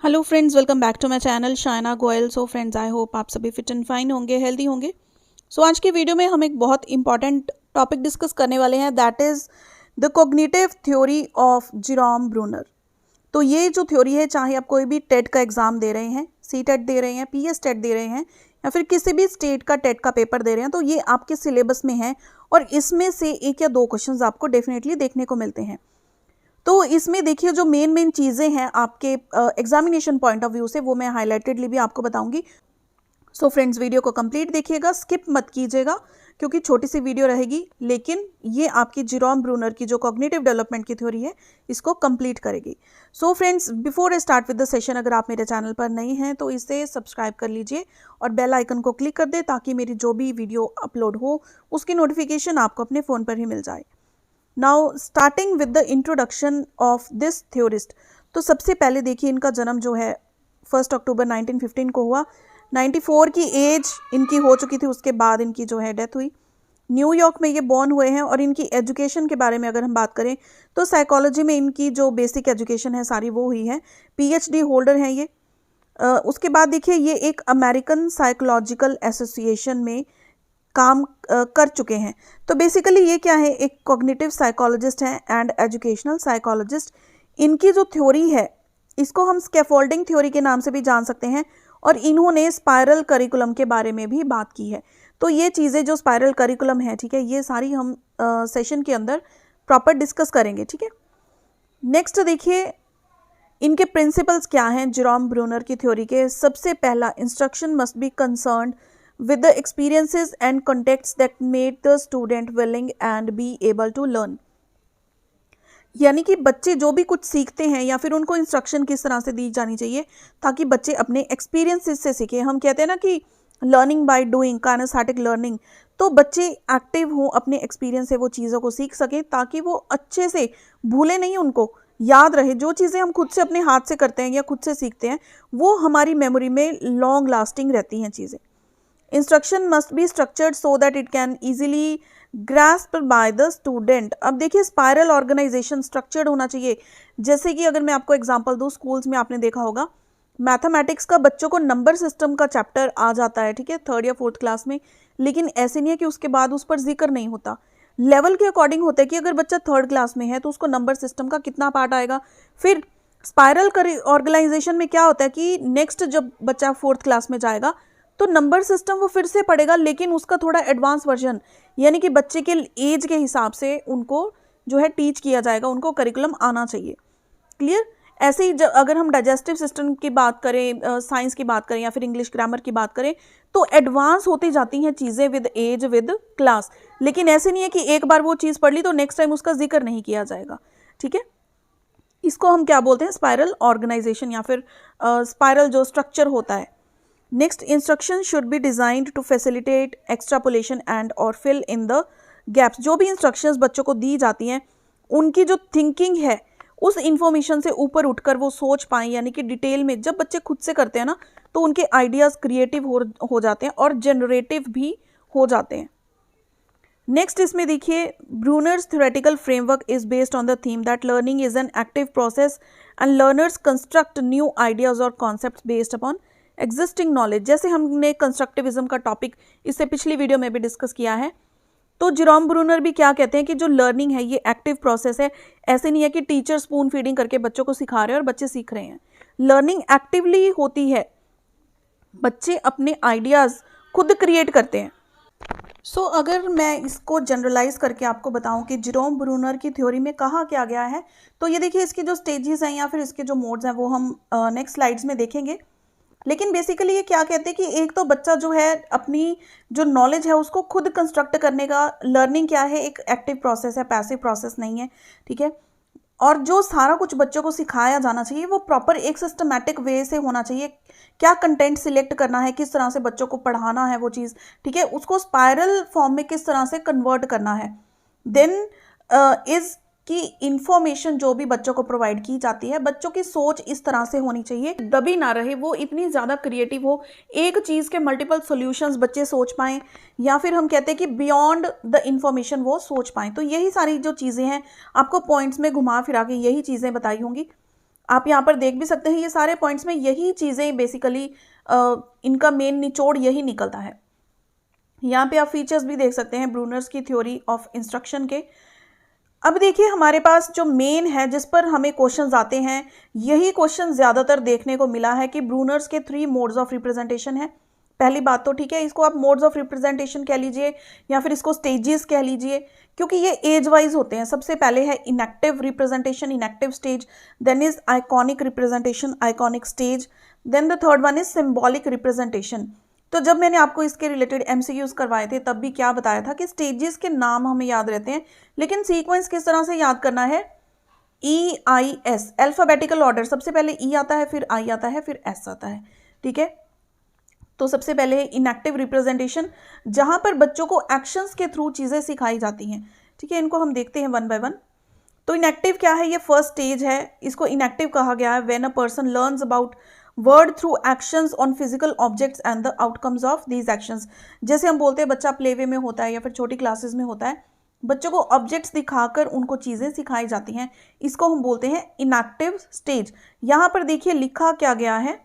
Hello friends, welcome back to my channel Shayna Goyal. So friends, I hope आप सभी fit and fine होंगे, healthy होंगे। So आज की वीडियो में हम एक बहुत इंपॉर्टेंट टॉपिक डिस्कस करने वाले हैं, that is the cognitive theory of Jerome Bruner. तो ये जो थ्योरी है, चाहे आप कोई भी टेट का एग्जाम दे रहे हैं, सी टेट दे रहे हैं, पीएस टेट दे रहे हैं, या फिर किसी भी स्टेट का टेट का पेपर दे रहे हैं, तो ये आपके सिलेबस में है और इसमें से एक या दो क्वेश्चंस आपको डेफिनेटली देखने को मिलते हैं। तो इसमें देखिए, जो मेन चीज़ें हैं आपके एग्जामिनेशन पॉइंट ऑफ व्यू से, वो मैं हाईलाइटेडली भी आपको बताऊंगी। सो फ्रेंड्स, वीडियो को कंप्लीट देखिएगा, स्किप मत कीजिएगा, क्योंकि छोटी सी वीडियो रहेगी, लेकिन ये आपकी जेरोम ब्रूनर की जो कॉग्निटिव डेवलपमेंट की थ्योरी है, इसको कंप्लीट करेगी। So friends, before I start with the session, अगर आप मेरे चैनल पर नए हैं तो इसे सब्सक्राइब कर लीजिए और बेल आइकन को क्लिक कर दे, ताकि मेरी जो भी वीडियो अपलोड हो उसकी नोटिफिकेशन आपको अपने फ़ोन पर ही मिल जाए। Now starting with the introduction of this theorist. तो सबसे पहले देखिए, इनका जन्म जो है 1 अक्टूबर 1915 को हुआ। 94 की एज इनकी हो चुकी थी, उसके बाद इनकी जो है डेथ हुई। न्यूयॉर्क में ये बॉर्न हुए हैं। और इनकी एजुकेशन के बारे में अगर हम बात करें तो साइकोलॉजी में इनकी जो बेसिक एजुकेशन है सारी वो हुई है। पीएचडी होल्डर हैं ये। उसके बाद देखिए, ये एक अमेरिकन साइकोलॉजिकल एसोसिएशन में काम कर चुके हैं। तो बेसिकली ये क्या है, एक कॉग्निटिव साइकोलॉजिस्ट हैं एंड एजुकेशनल साइकोलॉजिस्ट। इनकी जो थ्योरी है, इसको हम स्कैफोल्डिंग थ्योरी के नाम से भी जान सकते हैं। और इन्होंने स्पाइरल करिकुलम के बारे में भी बात की है। तो ये चीज़ें जो स्पाइरल करिकुलम है, ठीक है, ये सारी हम सेशन के अंदर प्रॉपर डिस्कस करेंगे, ठीक है। नेक्स्ट देखिए, इनके प्रिंसिपल्स क्या हैं जेरोम ब्रूनर की थ्योरी के। सबसे पहला, instruction must be concerned with the experiences and contexts that made the student willing and be able to learn। यानी कि बच्चे जो भी कुछ सीखते हैं या फिर उनको इंस्ट्रक्शन किस तरह से दी जानी चाहिए ताकि बच्चे अपने एक्सपीरियंसेस से सीखें। हम कहते हैं ना कि learning by doing, kinesthetic learning. तो बच्चे एक्टिव हों, अपने एक्सपीरियंस से वो चीज़ों को सीख सकें ताकि वो अच्छे से भूले नहीं, उनको याद रहे। जो चीज़ें हम खुद से अपने हाथ से करते हैं या खुद से सीखते हैं, वो हमारी मेमोरी में लॉन्ग लास्टिंग रहती हैं चीज़ें। Instruction must be structured so that it can easily grasp by the student. अब देखिए, स्पाइरल ऑर्गेनाइजेशन स्ट्रक्चर्ड होना चाहिए। जैसे कि अगर मैं आपको एग्जांपल दूं, स्कूल्स में आपने देखा होगा मैथमेटिक्स का बच्चों को नंबर सिस्टम का चैप्टर आ जाता है, ठीक है, 3rd या 4th क्लास में। लेकिन ऐसे नहीं है कि उसके बाद उस पर जिक्र नहीं होता। लेवल के अकॉर्डिंग होता है कि अगर बच्चा 3rd क्लास में है तो उसको नंबर सिस्टम का कितना पार्ट आएगा। फिर स्पाइरल ऑर्गेनाइजेशन में क्या होता है कि नेक्स्ट जब बच्चा 4th क्लास में जाएगा तो नंबर सिस्टम वो फिर से पढ़ेगा, लेकिन उसका थोड़ा एडवांस वर्जन, यानी कि बच्चे के एज के हिसाब से उनको जो है टीच किया जाएगा, उनको करिकुलम आना चाहिए। क्लियर। ऐसे ही अगर हम डाइजेस्टिव सिस्टम की बात करें, साइंस की बात करें या फिर इंग्लिश ग्रामर की बात करें, तो एडवांस होती जाती हैं चीज़ें विद एज, विद क्लास। लेकिन ऐसे नहीं है कि एक बार वो चीज़ पढ़ ली तो नेक्स्ट टाइम उसका जिक्र नहीं किया जाएगा, ठीक है। इसको हम क्या बोलते हैं, स्पाइरल ऑर्गेनाइजेशन या फिर स्पाइरल जो स्ट्रक्चर होता है। Next, instruction should be designed to facilitate extrapolation and और फिल इन द गैप्स। जो भी इंस्ट्रक्शंस बच्चों को दी जाती हैं, उनकी जो थिंकिंग है उस इंफॉर्मेशन से ऊपर उठकर वो सोच पाएँ, यानी कि डिटेल में जब बच्चे खुद से करते हैं ना, तो उनके आइडियाज़ क्रिएटिव हो जाते हैं और जनरेटिव भी हो जाते हैं। नेक्स्ट, इसमें देखिए, Bruner's theoretical framework is based on the theme that learning is an active process and learners construct new ideas और concepts based upon existing knowledge. जैसे हमने कंस्ट्रक्टिविज्म का टॉपिक इससे पिछली वीडियो में भी डिस्कस किया है। तो जेरोम ब्रूनर भी क्या कहते हैं कि जो लर्निंग है ये एक्टिव प्रोसेस है। ऐसे नहीं है कि टीचर स्पून फीडिंग करके बच्चों को सिखा रहे हैं और बच्चे सीख रहे हैं। लर्निंग एक्टिवली होती है, बच्चे अपने आइडियाज़ खुद क्रिएट करते हैं। अगर मैं इसको जनरलाइज करके आपको बताऊं कि जेरोम ब्रूनर की थ्योरी में कहा क्या गया है, तो ये देखिए, इसकी जो स्टेजेस हैं या फिर इसके जो मोड्स हैं वो हम नेक्स्ट स्लाइड्स में देखेंगे। लेकिन बेसिकली ये क्या कहते हैं कि एक तो बच्चा जो है अपनी जो नॉलेज है उसको खुद कंस्ट्रक्ट करने का, लर्निंग क्या है, एक एक्टिव प्रोसेस है, पैसिव प्रोसेस नहीं है, ठीक है। और जो सारा कुछ बच्चों को सिखाया जाना चाहिए वो प्रॉपर एक सिस्टमैटिक वे से होना चाहिए। क्या कंटेंट सिलेक्ट करना है, किस तरह से बच्चों को पढ़ाना है वो चीज़, ठीक है, उसको स्पाइरल फॉर्म में किस तरह से कन्वर्ट करना है। देन इज कि इंफॉर्मेशन जो भी बच्चों को प्रोवाइड की जाती है, बच्चों की सोच इस तरह से होनी चाहिए, दबी ना रहे, वो इतनी ज़्यादा क्रिएटिव हो, एक चीज़ के मल्टीपल सॉल्यूशंस बच्चे सोच पाएँ, या फिर हम कहते हैं कि बियॉन्ड द इंफॉर्मेशन वो सोच पाएँ। तो यही सारी जो चीज़ें हैं, आपको पॉइंट्स में घुमा फिरा के यही चीज़ें बताई होंगी। आप यहाँ पर देख भी सकते हैं, ये सारे पॉइंट्स में यही चीज़ें बेसिकली इनका मेन निचोड़ यही निकलता है। यहाँ पे आप फीचर्स भी देख सकते हैं ब्रूनर्स की थ्योरी ऑफ इंस्ट्रक्शन के। अब देखिए हमारे पास जो मेन है जिस पर हमें क्वेश्चंस आते हैं, यही क्वेश्चन ज़्यादातर देखने को मिला है कि ब्रूनर्स के 3 मोड्स ऑफ रिप्रेजेंटेशन है। पहली बात तो ठीक है, इसको आप मोड्स ऑफ रिप्रेजेंटेशन कह लीजिए या फिर इसको स्टेजेस कह लीजिए, क्योंकि ये एज वाइज होते हैं। सबसे पहले है enactive representation, enactive stage, then is iconic representation, iconic stage, then the third one is symbolic representation. तो जब मैंने आपको इसके रिलेटेड एमसीक्यूज करवाए थे तब भी क्या बताया था कि स्टेजेस के नाम हमें याद रहते हैं, लेकिन सीक्वेंस किस तरह से याद करना है, EIS अल्फाबेटिकल ऑर्डर, सबसे पहले E आता है, फिर I आता है, फिर S आता है। ठीक है, तो सबसे पहले है इनएक्टिव रिप्रेजेंटेशन, जहां पर बच्चों को एक्शंस के थ्रू चीज़ें सिखाई जाती हैं। ठीक है, इनको हम देखते हैं वन बाय वन। तो इनएक्टिव क्या है, ये फर्स्ट स्टेज है, इसको इनएक्टिव कहा गया है when a person learns about word through actions on physical objects and the outcomes of these actions. जैसे हम बोलते हैं बच्चा प्ले वे में होता है या फिर छोटी क्लासेस में होता है, बच्चों को ऑब्जेक्ट्स दिखाकर उनको चीज़ें सिखाई जाती हैं, इसको हम बोलते हैं इनएक्टिव स्टेज। यहाँ पर देखिए लिखा क्या गया है,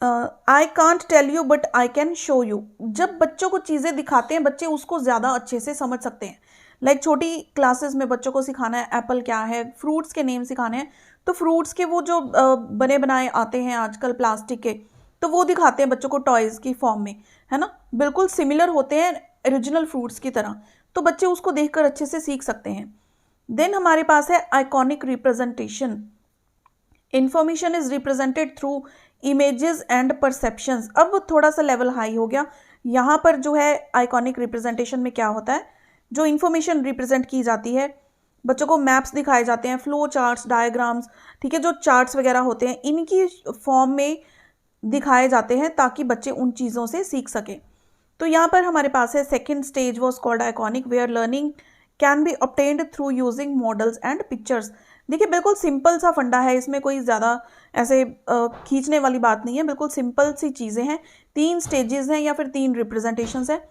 I can't tell you but I can show you. जब बच्चों को चीज़ें दिखाते हैं बच्चे उसको ज़्यादा अच्छे से समझ सकते हैं। लाइक छोटी क्लासेस में बच्चों को सिखाना है एप्पल क्या है, फ्रूट्स के नेम सिखाने हैं, तो फ्रूट्स के वो जो बने बनाए आते हैं आजकल प्लास्टिक के, तो वो दिखाते हैं बच्चों को टॉयज़ की फॉर्म में, है ना, बिल्कुल सिमिलर होते हैं ओरिजिनल फ्रूट्स की तरह, तो बच्चे उसको देखकर अच्छे से सीख सकते हैं। देन हमारे पास है iconic representation, information is represented through images and perceptions. अब थोड़ा सा लेवल हाई हो गया, यहाँ पर जो है आइकॉनिक रिप्रेजेंटेशन में क्या होता है, जो इन्फॉर्मेशन रिप्रेजेंट की जाती है, बच्चों को मैप्स दिखाए जाते हैं, फ्लो चार्ट्स, डायग्राम्स, ठीक है, जो चार्ट्स वगैरह होते हैं इनकी फॉर्म में दिखाए जाते हैं ताकि बच्चे उन चीज़ों से सीख सकें। तो यहाँ पर हमारे पास है second stage was called iconic where learning can be obtained through using models and pictures. देखिए बिल्कुल सिंपल सा फंडा है, इसमें कोई ज़्यादा ऐसे खींचने वाली बात नहीं है, बिल्कुल सिंपल सी चीज़ें हैं। 3 स्टेजेस हैं या फिर 3 रिप्रेजेंटेशंस हैं।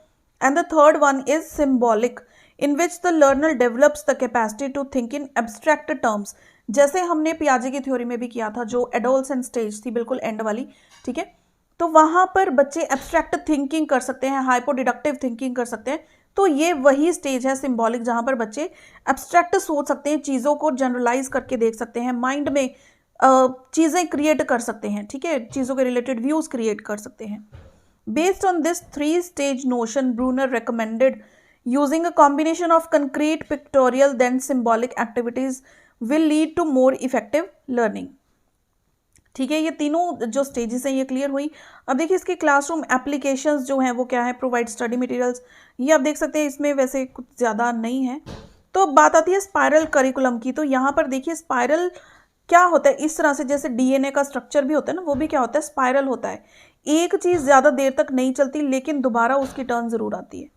And the third one is symbolic in which the learner develops the capacity to think in abstract terms. जैसे हमने पियाजे की थ्योरी में भी किया था, जो एडोलसेंट स्टेज थी बिल्कुल एंड वाली, ठीक है, तो वहाँ पर बच्चे एब्स्ट्रैक्ट थिंकिंग कर सकते हैं, हाइपोडिडक्टिव थिंकिंग कर सकते हैं। तो ये वही स्टेज है सिंबॉलिक, जहाँ पर बच्चे एब्स्ट्रैक्ट सोच सकते हैं, चीज़ों को जनरलाइज करके देख सकते हैं, माइंड में चीज़ें क्रिएट कर सकते हैं, ठीक है, चीज़ों के रिलेटेड व्यूज़ क्रिएट कर सकते हैं। Based on this 3 stage notion, Bruner recommended using a combination of concrete, pictorial then symbolic activities will lead to more effective learning. ठीक है, ये तीनों जो स्टेजेस हैं ये क्लियर हुई। अब देखिए इसके क्लासरूम एप्लीकेशंस जो हैं वो क्या है, प्रोवाइड स्टडी मटेरियल्स, ये आप देख सकते हैं, इसमें वैसे कुछ ज़्यादा नहीं है। तो बात आती है स्पाइरल करिकुलम की, तो यहाँ पर देखिए स्पाइरल क्या होता है, इस तरह से जैसे DNA का स्ट्रक्चर भी होता है ना, वो भी क्या होता है, स्पाइरल होता है। एक चीज़ ज़्यादा देर तक नहीं चलती लेकिन दोबारा उसकी टर्न ज़रूर आती है।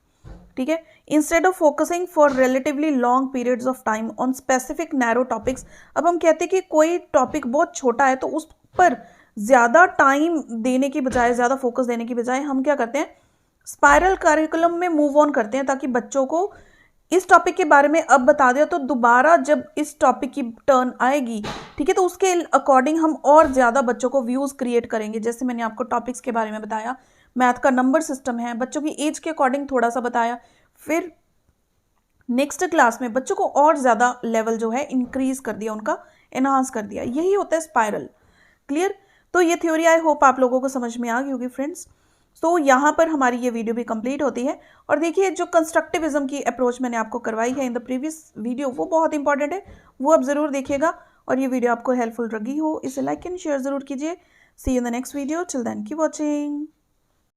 ठीक है, instead of focusing for relatively long periods of time on specific narrow topics. अब हम कहते हैं कि कोई टॉपिक बहुत छोटा है तो उस पर ज़्यादा टाइम देने की बजाय, ज़्यादा फोकस देने की बजाय हम क्या करते हैं, स्पाइरल करिकुलम में मूव ऑन करते हैं, ताकि बच्चों को इस टॉपिक के बारे में अब बता दिया तो दोबारा जब इस टॉपिक की टर्न आएगी, ठीक है, तो उसके अकॉर्डिंग हम और ज़्यादा बच्चों को व्यूज़ क्रिएट करेंगे। जैसे मैंने आपको टॉपिक्स के बारे में बताया, मैथ का नंबर सिस्टम है, बच्चों की एज के अकॉर्डिंग थोड़ा सा बताया, फिर नेक्स्ट क्लास में बच्चों को और ज़्यादा लेवल जो है इंक्रीज कर दिया, उनका एनहांस कर दिया, यही होता है स्पाइरल। क्लियर? तो ये थ्योरी आई होप आप लोगों को समझ में आ गई होगी फ्रेंड्स। तो यहाँ पर हमारी ये वीडियो भी कंप्लीट होती है। और देखिए जो कंस्ट्रक्टिविज्म की अप्रोच मैंने आपको करवाई है इन द प्रीवियस वीडियो, वो बहुत इंपॉर्टेंट है, वो आप ज़रूर देखिएगा। और ये वीडियो आपको हेल्पफुल लगी हो इसे लाइक एंड शेयर ज़रूर कीजिए। See you in the next video, till then keep watching.